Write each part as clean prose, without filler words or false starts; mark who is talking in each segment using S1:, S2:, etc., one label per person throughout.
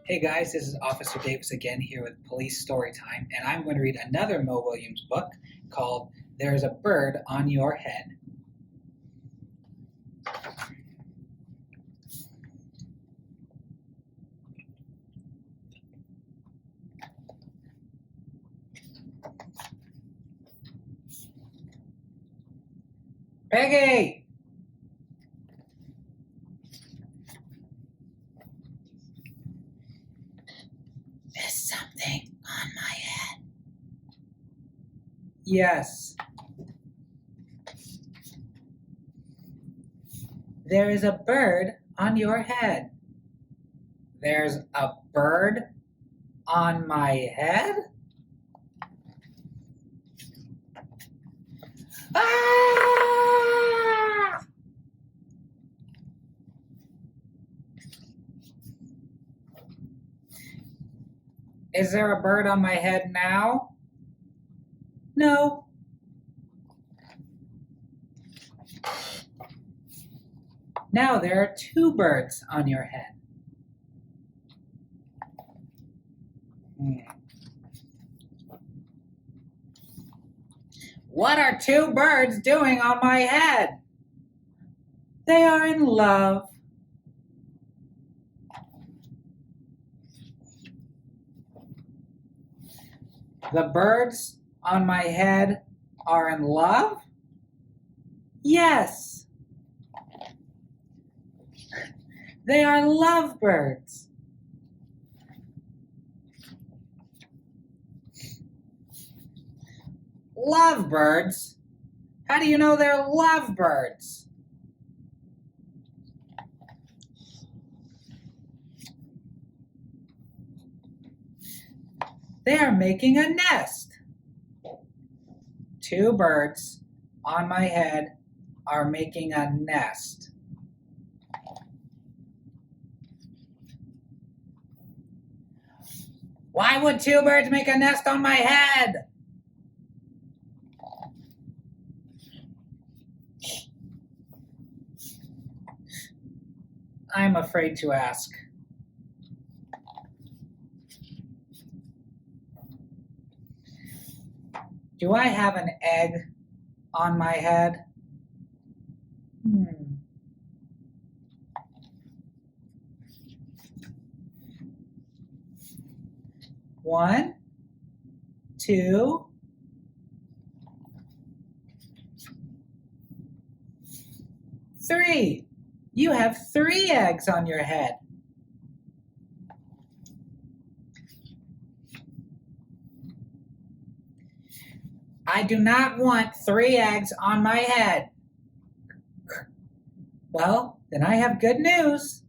S1: Hey guys, this is Officer Davis again here with Police Storytime, and I'm going to read another Mo Willems book called There's a Bird on Your Head. Peggy! There's something on my head. Yes. There is a bird on your head. There's a bird on my head? Ah! Is there a bird on my head now? No. Now there are two birds on your head. What are two birds doing on my head? They are in love. The birds on my head are in love? Yes. They are lovebirds. Lovebirds? How do you know they're lovebirds? They are making a nest. Two birds on my head are making a nest. Why would two birds make a nest on my head? I'm afraid to ask. Do I have an egg on my head? One, two, three. You have three eggs on your head. I do not want three eggs on my head. Well, then I have good news.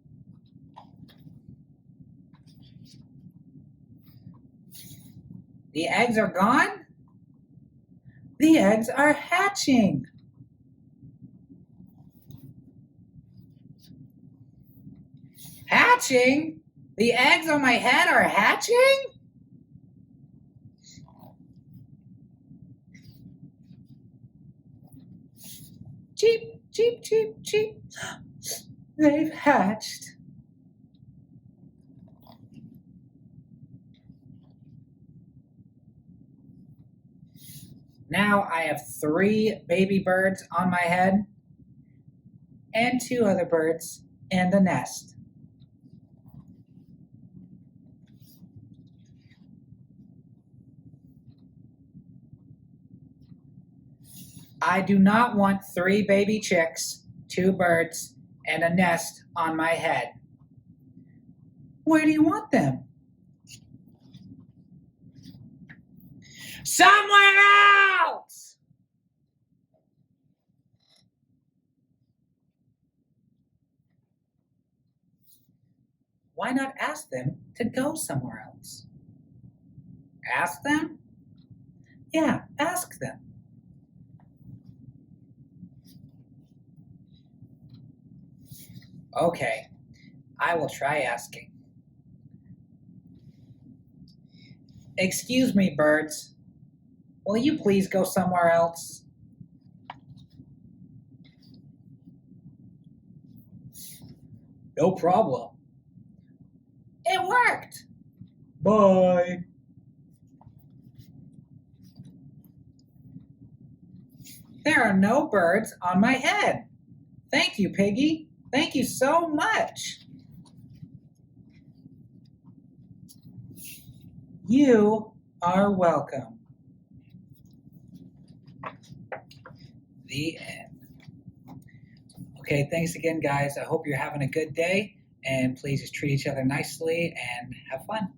S1: The eggs are gone? The eggs are hatching. Hatching? The eggs on my head are hatching? Cheep, cheep, cheep, cheep. They've hatched. Now I have three baby birds on my head and two other birds in the nest. I do not want three baby chicks, two birds, and a nest on my head. Where do you want them? Somewhere else! Why not ask them to go somewhere else? Ask them? Yeah, ask them. Okay, I will try asking. Excuse me, birds. Will you please go somewhere else? No problem. It worked!
S2: Bye.
S1: There are no birds on my head. Thank you, Piggy. Thank you so much. You are welcome. The end. Okay, thanks again, guys. I hope you're having a good day, and please just treat each other nicely and have fun.